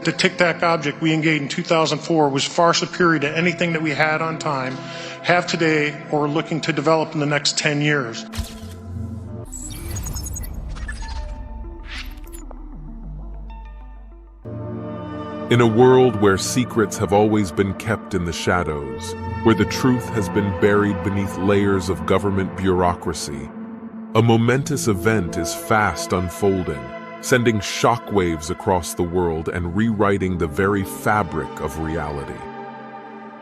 the Tic Tac object we engaged in 2004 was far superior to anything that we had on time, have today, or are looking to develop in the next 10 years. In a world where secrets have always been kept in the shadows, where the truth has been buried beneath layers of government bureaucracy, a momentous event is fast unfolding, sending shockwaves across the world and rewriting the very fabric of reality.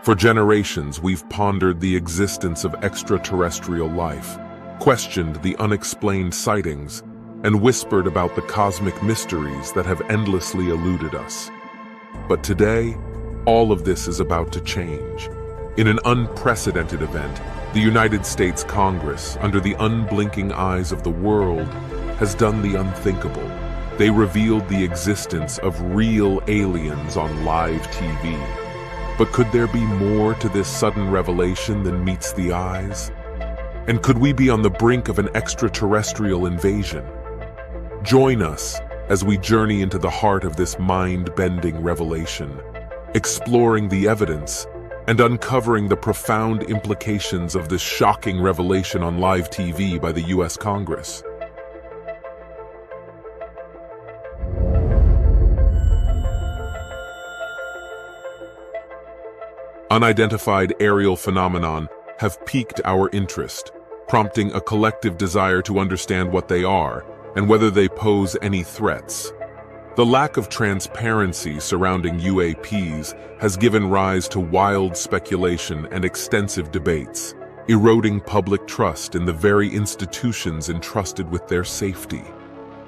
For generations, we've pondered the existence of extraterrestrial life, questioned the unexplained sightings, and whispered about the cosmic mysteries that have endlessly eluded us. But today, all of this is about to change. In an unprecedented event, the United States Congress, under the unblinking eyes of the world, has done the unthinkable. They revealed the existence of real aliens on live TV. But could there be more to this sudden revelation than meets the eyes? And could we be on the brink of an extraterrestrial invasion? Join us as we journey into the heart of this mind-bending revelation, exploring the evidence and uncovering the profound implications of this shocking revelation on live TV by the U.S. Congress. Unidentified aerial phenomenon have piqued our interest, prompting a collective desire to understand what they are and whether they pose any threats. The lack of transparency surrounding UAPs has given rise to wild speculation and extensive debates, eroding public trust in the very institutions entrusted with their safety.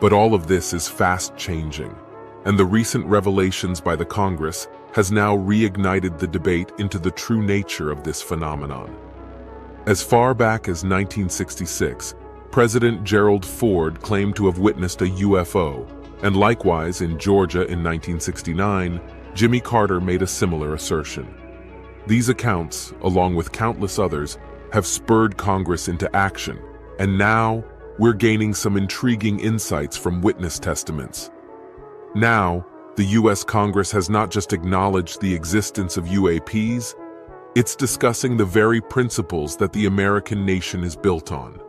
But all of this is fast changing, and the recent revelations by the Congress has now reignited the debate into the true nature of this phenomenon. As far back as 1966, President Gerald Ford claimed to have witnessed a UFO, and likewise in Georgia in 1969, Jimmy Carter made a similar assertion. These accounts, along with countless others, have spurred Congress into action, and now we're gaining some intriguing insights from witness testaments. Now, the U.S. Congress has not just acknowledged the existence of UAPs, it's discussing the very principles that the American nation is built on.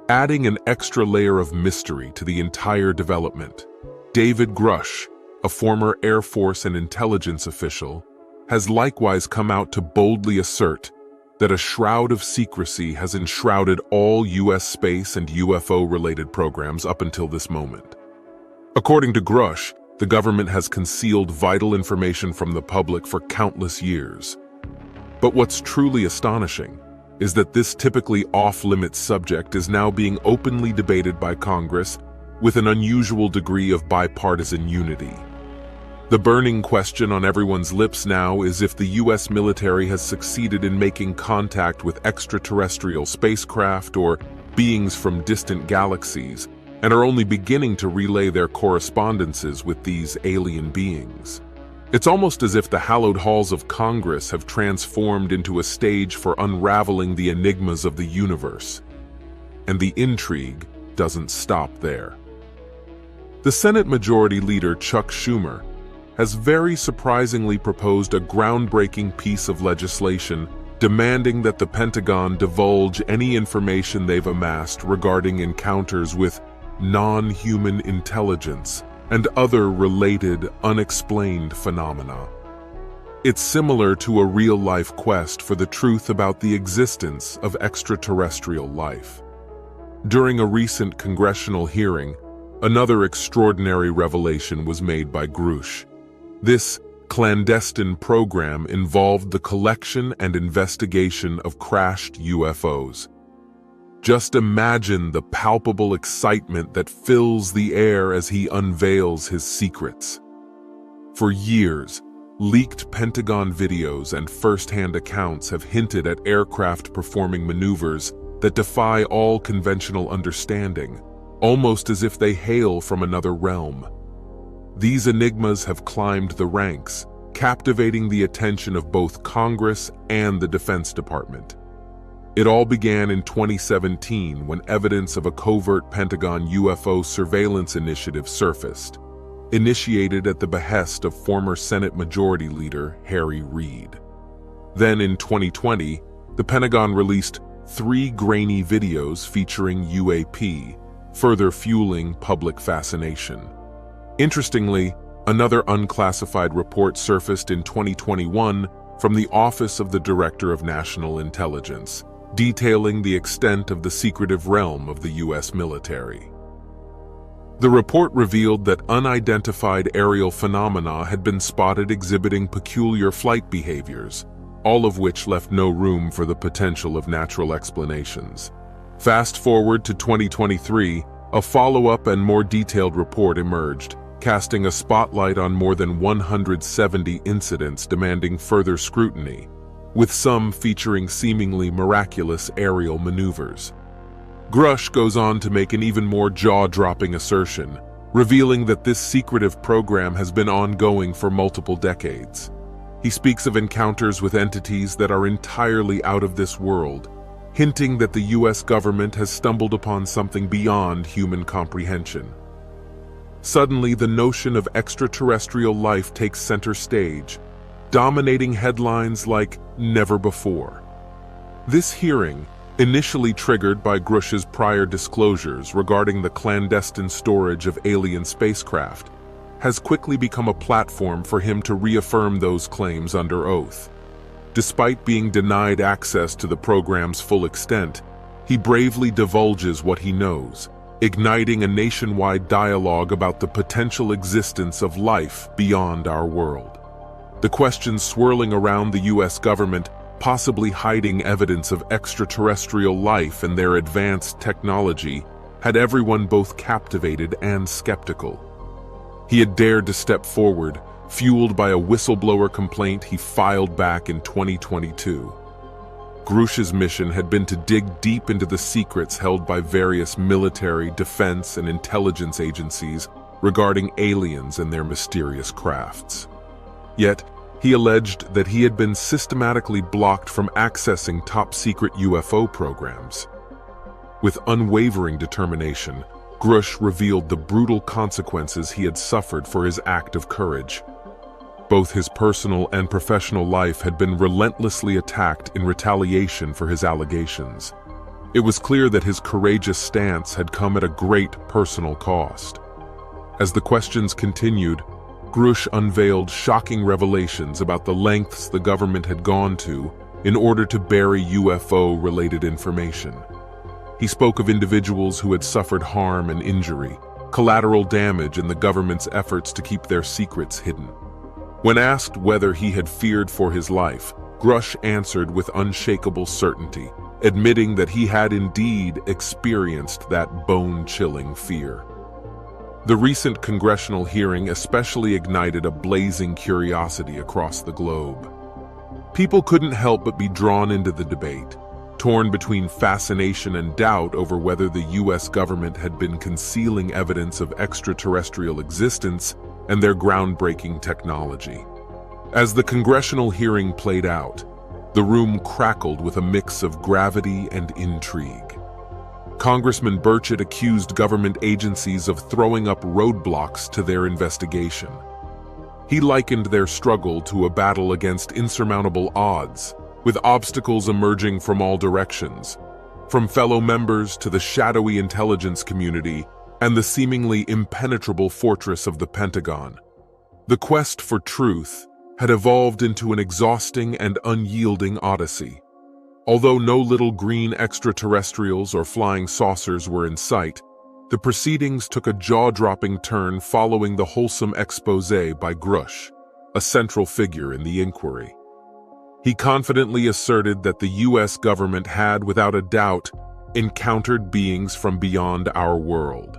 Adding an extra layer of mystery to the entire development, David Grush, a former Air Force and intelligence official, has likewise come out to boldly assert that a shroud of secrecy has enshrouded all U.S. space and UFO-related programs up until this moment. According to Grush, the government has concealed vital information from the public for countless years. But what's truly astonishing is that this typically off-limits subject is now being openly debated by Congress with an unusual degree of bipartisan unity. The burning question on everyone's lips now is if the U.S. military has succeeded in making contact with extraterrestrial spacecraft or beings from distant galaxies, and are only beginning to relay their correspondences with these alien beings. It's almost as if the hallowed halls of Congress have transformed into a stage for unraveling the enigmas of the universe. And the intrigue doesn't stop there. The Senate Majority Leader Chuck Schumer has very surprisingly proposed a groundbreaking piece of legislation demanding that the Pentagon divulge any information they've amassed regarding encounters with non-human intelligence and other related, unexplained phenomena. It's similar to a real-life quest for the truth about the existence of extraterrestrial life. During a recent congressional hearing, another extraordinary revelation was made by Grush. This clandestine program involved the collection and investigation of crashed UFOs. Just imagine the palpable excitement that fills the air as he unveils his secrets. For years, leaked Pentagon videos and first-hand accounts have hinted at aircraft performing maneuvers that defy all conventional understanding, almost as if they hail from another realm. These enigmas have climbed the ranks, captivating the attention of both Congress and the Defense Department. It all began in 2017 when evidence of a covert Pentagon UFO surveillance initiative surfaced. initiated at the behest of former Senate Majority Leader Harry Reid. Then in 2020, the Pentagon released 3 grainy videos featuring UAP, further fueling public fascination. Interestingly, another unclassified report surfaced in 2021 from the Office of the Director of National Intelligence, detailing the extent of the secretive realm of the U.S. military. The report revealed that unidentified aerial phenomena had been spotted exhibiting peculiar flight behaviors, all of which left no room for the potential of natural explanations. Fast forward to 2023, a follow-up and more detailed report emerged, casting a spotlight on more than 170 incidents demanding further scrutiny, with some featuring seemingly miraculous aerial maneuvers. Grush goes on to make an even more jaw-dropping assertion, revealing that this secretive program has been ongoing for multiple decades. He speaks of encounters with entities that are entirely out of this world, hinting that the U.S. government has stumbled upon something beyond human comprehension. Suddenly, the notion of extraterrestrial life takes center stage, dominating headlines like never before. This hearing, initially triggered by Grush's prior disclosures regarding the clandestine storage of alien spacecraft, has quickly become a platform for him to reaffirm those claims under oath. Despite being denied access to the program's full extent, he bravely divulges what he knows, igniting a nationwide dialogue about the potential existence of life beyond our world. The questions swirling around the U.S. government possibly hiding evidence of extraterrestrial life and their advanced technology had everyone both captivated and skeptical. He had dared to step forward, fueled by a whistleblower complaint he filed back in 2022. Grush's mission had been to dig deep into the secrets held by various military, defense, and intelligence agencies regarding aliens and their mysterious crafts. Yet, he alleged that he had been systematically blocked from accessing top-secret UFO programs. With unwavering determination, Grush revealed the brutal consequences he had suffered for his act of courage. Both his personal and professional life had been relentlessly attacked in retaliation for his allegations. It was clear that his courageous stance had come at a great personal cost. As the questions continued, Grush unveiled shocking revelations about the lengths the government had gone to in order to bury UFO-related information. He spoke of individuals who had suffered harm and injury, collateral damage in the government's efforts to keep their secrets hidden. When asked whether he had feared for his life, Grush answered with unshakable certainty, admitting that he had indeed experienced that bone-chilling fear. The recent congressional hearing especially ignited a blazing curiosity across the globe. People couldn't help but be drawn into the debate, torn between fascination and doubt over whether the U.S. government had been concealing evidence of extraterrestrial existence and their groundbreaking technology. As the congressional hearing played out, the room crackled with a mix of gravity and intrigue. Congressman Burchett accused government agencies of throwing up roadblocks to their investigation. He likened their struggle to a battle against insurmountable odds, with obstacles emerging from all directions, from fellow members to the shadowy intelligence community and the seemingly impenetrable fortress of the Pentagon. The quest for truth had evolved into an exhausting and unyielding odyssey. Although no little green extraterrestrials or flying saucers were in sight, the proceedings took a jaw-dropping turn following the wholesome exposé by Grush, a central figure in the inquiry. He confidently asserted that the U.S. government had, without a doubt, encountered beings from beyond our world.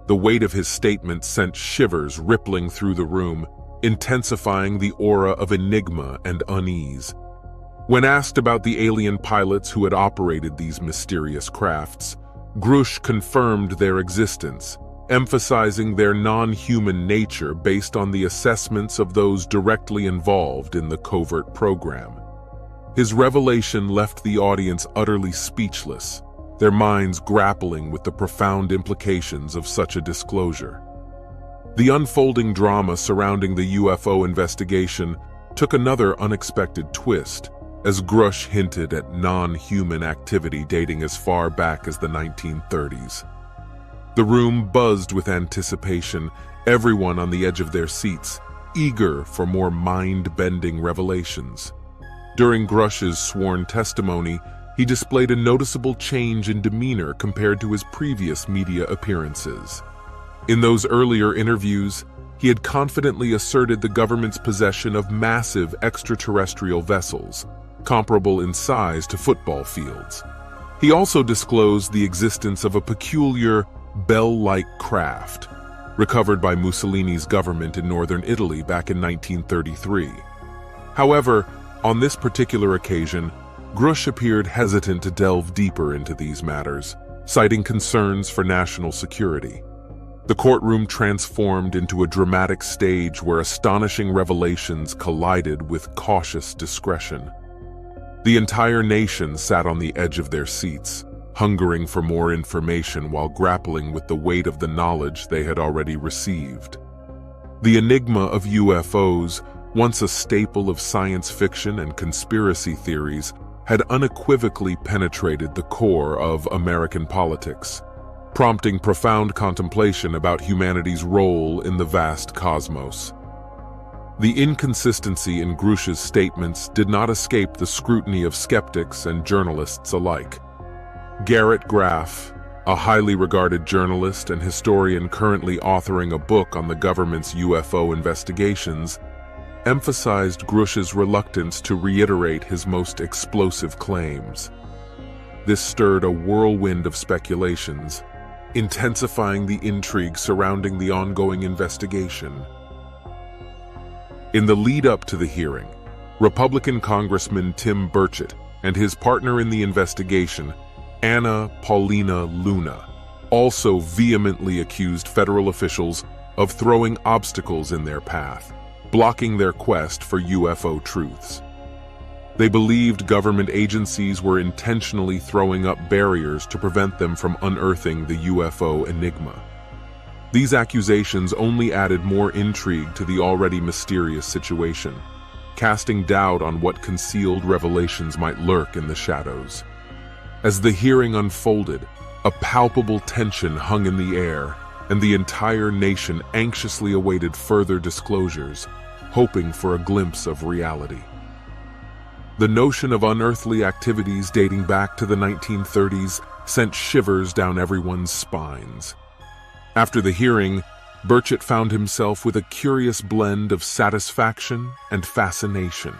The weight of his statement sent shivers rippling through the room, intensifying the aura of enigma and unease. When asked about the alien pilots who had operated these mysterious crafts, Grush confirmed their existence, emphasizing their non-human nature based on the assessments of those directly involved in the covert program. His revelation left the audience utterly speechless, their minds grappling with the profound implications of such a disclosure. The unfolding drama surrounding the UFO investigation took another unexpected twist, as Grush hinted at non-human activity dating as far back as the 1930s. The room buzzed with anticipation, everyone on the edge of their seats, eager for more mind-bending revelations. During Grush's sworn testimony, he displayed a noticeable change in demeanor compared to his previous media appearances. In those earlier interviews, he had confidently asserted the government's possession of massive extraterrestrial vessels, comparable in size to football fields. He also disclosed the existence of a peculiar, bell-like craft, recovered by Mussolini's government in northern Italy back in 1933. However, on this particular occasion, Grush appeared hesitant to delve deeper into these matters, citing concerns for national security. The courtroom transformed into a dramatic stage where astonishing revelations collided with cautious discretion. The entire nation sat on the edge of their seats, hungering for more information while grappling with the weight of the knowledge they had already received. The enigma of UFOs, once a staple of science fiction and conspiracy theories, had unequivocally penetrated the core of American politics, prompting profound contemplation about humanity's role in the vast cosmos. The inconsistency in Grush's statements did not escape the scrutiny of skeptics and journalists alike. Garrett Graff, a highly regarded journalist and historian currently authoring a book on the government's UFO investigations, emphasized Grush's reluctance to reiterate his most explosive claims. This stirred a whirlwind of speculations, intensifying the intrigue surrounding the ongoing investigation. In the lead-up to the hearing, Republican Congressman Tim Burchett and his partner in the investigation, Anna Paulina Luna, also vehemently accused federal officials of throwing obstacles in their path, blocking their quest for UFO truths. They believed government agencies were intentionally throwing up barriers to prevent them from unearthing the UFO enigma. These accusations only added more intrigue to the already mysterious situation, casting doubt on what concealed revelations might lurk in the shadows. As the hearing unfolded, a palpable tension hung in the air, and the entire nation anxiously awaited further disclosures, hoping for a glimpse of reality. The notion of unearthly activities dating back to the 1930s sent shivers down everyone's spines. After the hearing, Burchett found himself with a curious blend of satisfaction and fascination.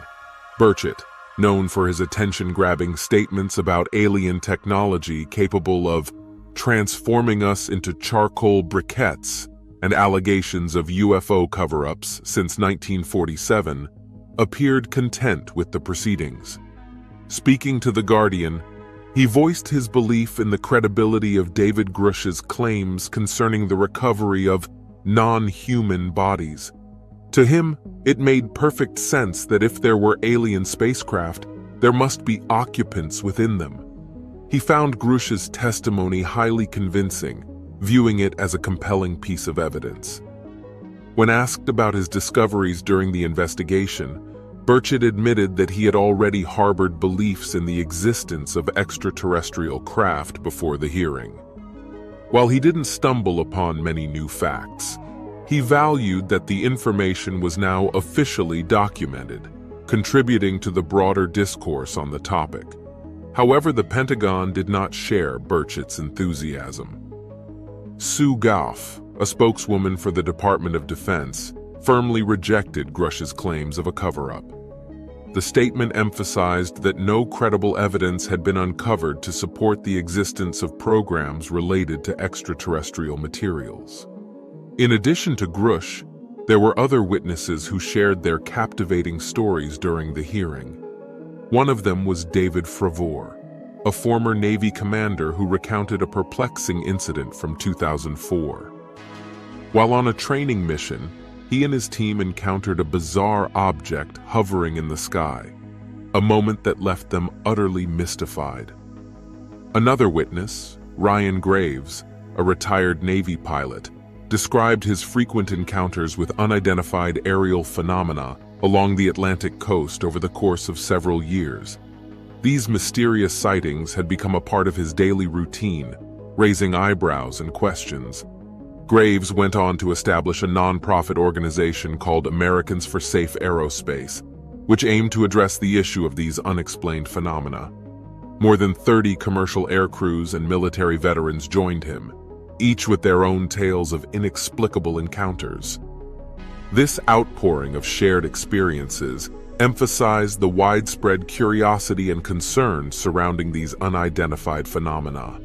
Burchett, known for his attention-grabbing statements about alien technology capable of transforming us into charcoal briquettes and allegations of UFO cover-ups since 1947, appeared content with the proceedings. Speaking to The Guardian, he voiced his belief in the credibility of David Grush's claims concerning the recovery of non-human bodies. To him, it made perfect sense that if there were alien spacecraft, there must be occupants within them. He found Grush's testimony highly convincing, viewing it as a compelling piece of evidence. When asked about his discoveries during the investigation, Burchett admitted that he had already harbored beliefs in the existence of extraterrestrial craft before the hearing. While he didn't stumble upon many new facts, he valued that the information was now officially documented, contributing to the broader discourse on the topic. However, the Pentagon did not share Burchett's enthusiasm. Sue Goff, a spokeswoman for the Department of Defense, firmly rejected Grush's claims of a cover-up. The statement emphasized that no credible evidence had been uncovered to support the existence of programs related to extraterrestrial materials. In addition to Grush, there were other witnesses who shared their captivating stories during the hearing. One of them was David Fravor, a former Navy commander who recounted a perplexing incident from 2004. While on a training mission, he and his team encountered a bizarre object hovering in the sky, a moment that left them utterly mystified. Another witness, Ryan Graves, a retired Navy pilot, described his frequent encounters with unidentified aerial phenomena along the Atlantic coast over the course of several years. These mysterious sightings had become a part of his daily routine, raising eyebrows and questions. Graves went on to establish a non-profit organization called Americans for Safe Aerospace, which aimed to address the issue of these unexplained phenomena. More than 30 commercial aircrews and military veterans joined him, each with their own tales of inexplicable encounters. This outpouring of shared experiences emphasized the widespread curiosity and concern surrounding these unidentified phenomena.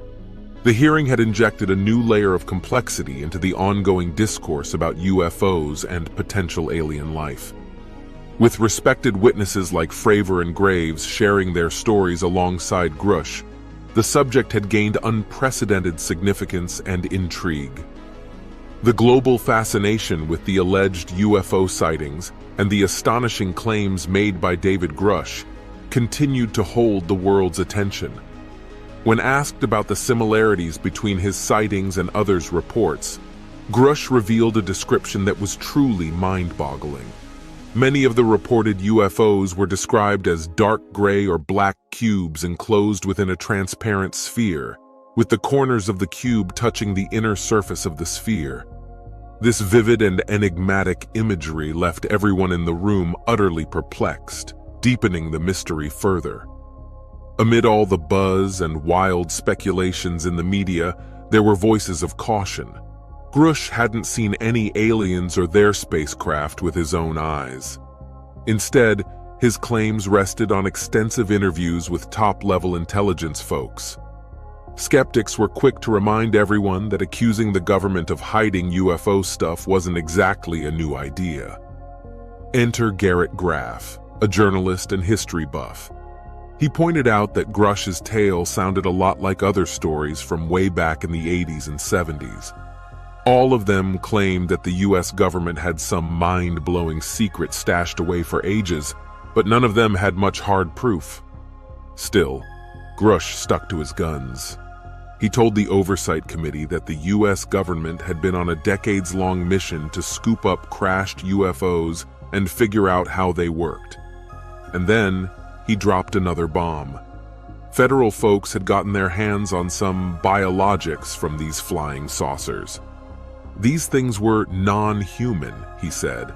The hearing had injected a new layer of complexity into the ongoing discourse about UFOs and potential alien life. With respected witnesses like Fravor and Graves sharing their stories alongside Grush, the subject had gained unprecedented significance and intrigue. The global fascination with the alleged UFO sightings and the astonishing claims made by David Grush continued to hold the world's attention. When asked about the similarities between his sightings and others' reports, Grush revealed a description that was truly mind-boggling. Many of the reported UFOs were described as dark gray or black cubes enclosed within a transparent sphere, with the corners of the cube touching the inner surface of the sphere. This vivid and enigmatic imagery left everyone in the room utterly perplexed, deepening the mystery further. Amid all the buzz and wild speculations in the media, there were voices of caution. Grush hadn't seen any aliens or their spacecraft with his own eyes. Instead, his claims rested on extensive interviews with top-level intelligence folks. Skeptics were quick to remind everyone that accusing the government of hiding UFO stuff wasn't exactly a new idea. Enter Garrett Graff, a journalist and history buff. He pointed out that Grush's tale sounded a lot like other stories from way back in the 80s and 70s. All of them claimed that the US government had some mind-blowing secret stashed away for ages, but none of them had much hard proof. Still, Grush stuck to his guns. He told the Oversight Committee that the US government had been on a decades-long mission to scoop up crashed UFOs and figure out how they worked. And then, he dropped another bomb. Federal folks had gotten their hands on some biologics from these flying saucers. These things were non-human, he said.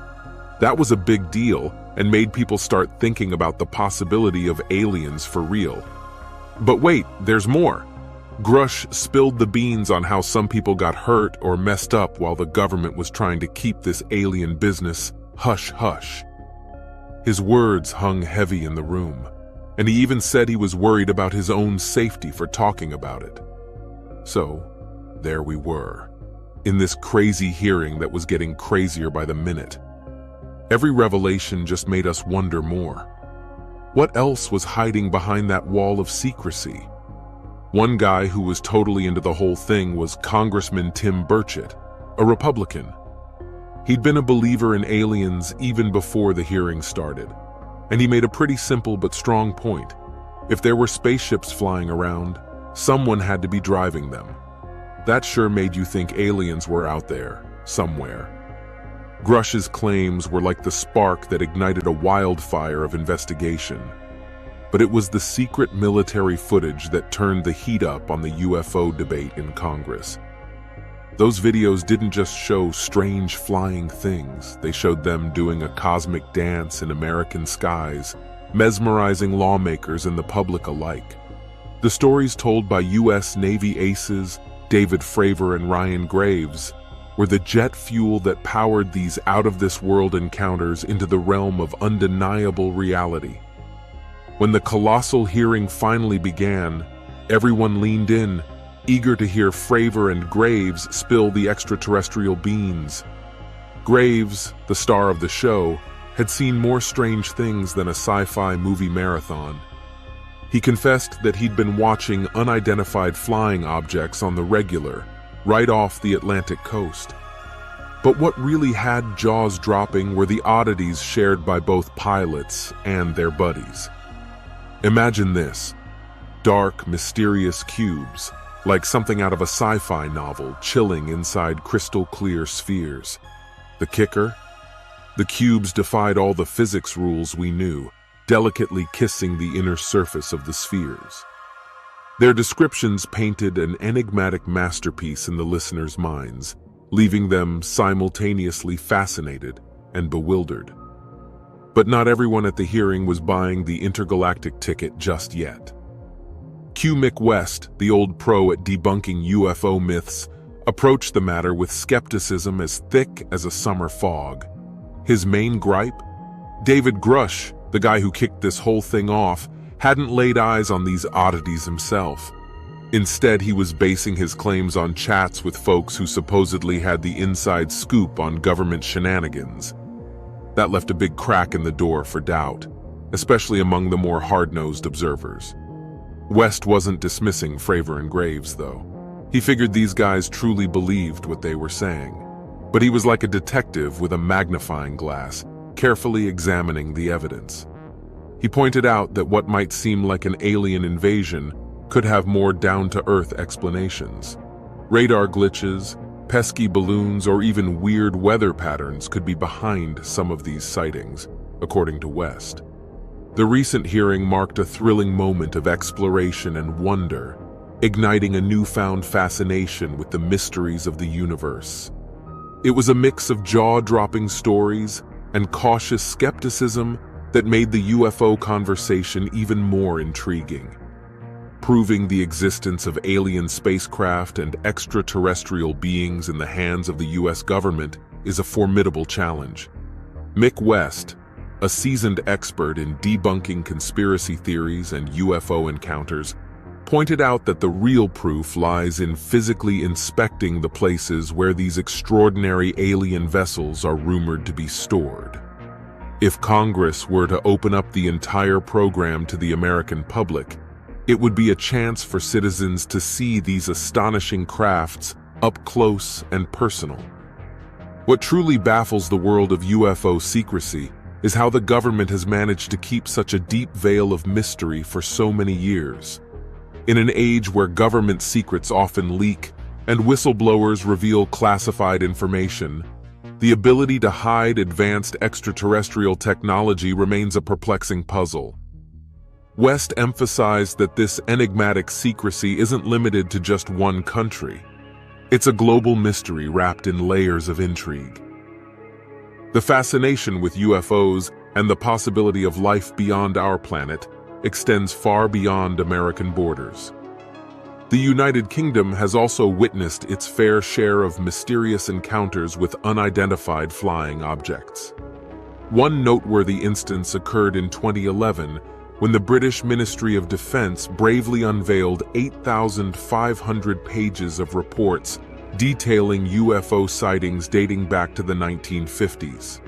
That was a big deal and made people start thinking about the possibility of aliens for real. But wait, there's more. Grush spilled the beans on how some people got hurt or messed up while the government was trying to keep this alien business hush-hush. His words hung heavy in the room, and he even said he was worried about his own safety for talking about it. So, there we were, in this crazy hearing that was getting crazier by the minute. Every revelation just made us wonder more. What else was hiding behind that wall of secrecy? One guy who was totally into the whole thing was Congressman Tim Burchett, a Republican. He'd been a believer in aliens even before the hearing started, and he made a pretty simple but strong point. If there were spaceships flying around, someone had to be driving them. That sure made you think aliens were out there, somewhere. Grush's claims were like the spark that ignited a wildfire of investigation. But it was the secret military footage that turned the heat up on the UFO debate in Congress. Those videos didn't just show strange flying things, they showed them doing a cosmic dance in American skies, mesmerizing lawmakers and the public alike. The stories told by U.S. Navy aces, David Fravor and Ryan Graves, were the jet fuel that powered these out-of-this-world encounters into the realm of undeniable reality. When the colossal hearing finally began, everyone leaned in, eager to hear Fravor and Graves spill the extraterrestrial beans. Graves, the star of the show, had seen more strange things than a sci-fi movie marathon. He confessed that he'd been watching unidentified flying objects on the regular, right off the Atlantic coast. But what really had jaws dropping were the oddities shared by both pilots and their buddies. Imagine this: dark, mysterious cubes, like something out of a sci-fi novel chilling inside crystal-clear spheres. The kicker? The cubes defied all the physics rules we knew, delicately kissing the inner surface of the spheres. Their descriptions painted an enigmatic masterpiece in the listeners' minds, leaving them simultaneously fascinated and bewildered. But not everyone at the hearing was buying the intergalactic ticket just yet. Q. Mick West, the old pro at debunking UFO myths, approached the matter with skepticism as thick as a summer fog. His main gripe? David Grush, the guy who kicked this whole thing off, hadn't laid eyes on these oddities himself. Instead, he was basing his claims on chats with folks who supposedly had the inside scoop on government shenanigans. That left a big crack in the door for doubt, especially among the more hard-nosed observers. West wasn't dismissing Fravor and Graves, though. He figured these guys truly believed what they were saying. But he was like a detective with a magnifying glass, carefully examining the evidence. He pointed out that what might seem like an alien invasion could have more down-to-earth explanations. Radar glitches, pesky balloons, or even weird weather patterns could be behind some of these sightings, according to West. The recent hearing marked a thrilling moment of exploration and wonder, igniting a newfound fascination with the mysteries of the universe. It was a mix of jaw-dropping stories and cautious skepticism that made the UFO conversation even more intriguing. Proving the existence of alien spacecraft and extraterrestrial beings in the hands of the US government is a formidable challenge. Mick West, a seasoned expert in debunking conspiracy theories and UFO encounters, pointed out that the real proof lies in physically inspecting the places where these extraordinary alien vessels are rumored to be stored. If Congress were to open up the entire program to the American public, it would be a chance for citizens to see these astonishing crafts up close and personal. What truly baffles the world of UFO secrecy is how the government has managed to keep such a deep veil of mystery for so many years. In an age where government secrets often leak and whistleblowers reveal classified information, the ability to hide advanced extraterrestrial technology remains a perplexing puzzle. West emphasized that this enigmatic secrecy isn't limited to just one country. It's a global mystery wrapped in layers of intrigue. The fascination with UFOs and the possibility of life beyond our planet extends far beyond American borders. The United Kingdom has also witnessed its fair share of mysterious encounters with unidentified flying objects. One noteworthy instance occurred in 2011 when the British Ministry of Defense bravely unveiled 8,500 pages of reports detailing UFO sightings dating back to the 1950s.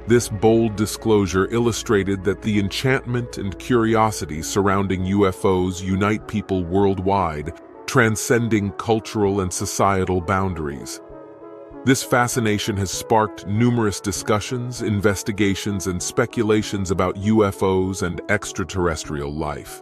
This bold disclosure illustrated that the enchantment and curiosity surrounding UFOs unite people worldwide, transcending cultural and societal boundaries. This fascination has sparked numerous discussions, investigations, and speculations about UFOs and extraterrestrial life.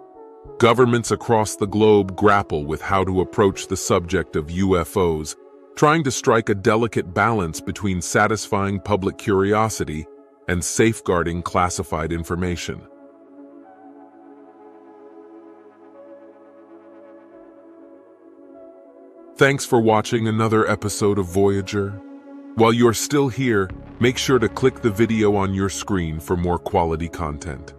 Governments across the globe grapple with how to approach the subject of UFOs, trying to strike a delicate balance between satisfying public curiosity and safeguarding classified information. Thanks for watching another episode of Voyager. While you're still here, make sure to click the video on your screen for more quality content.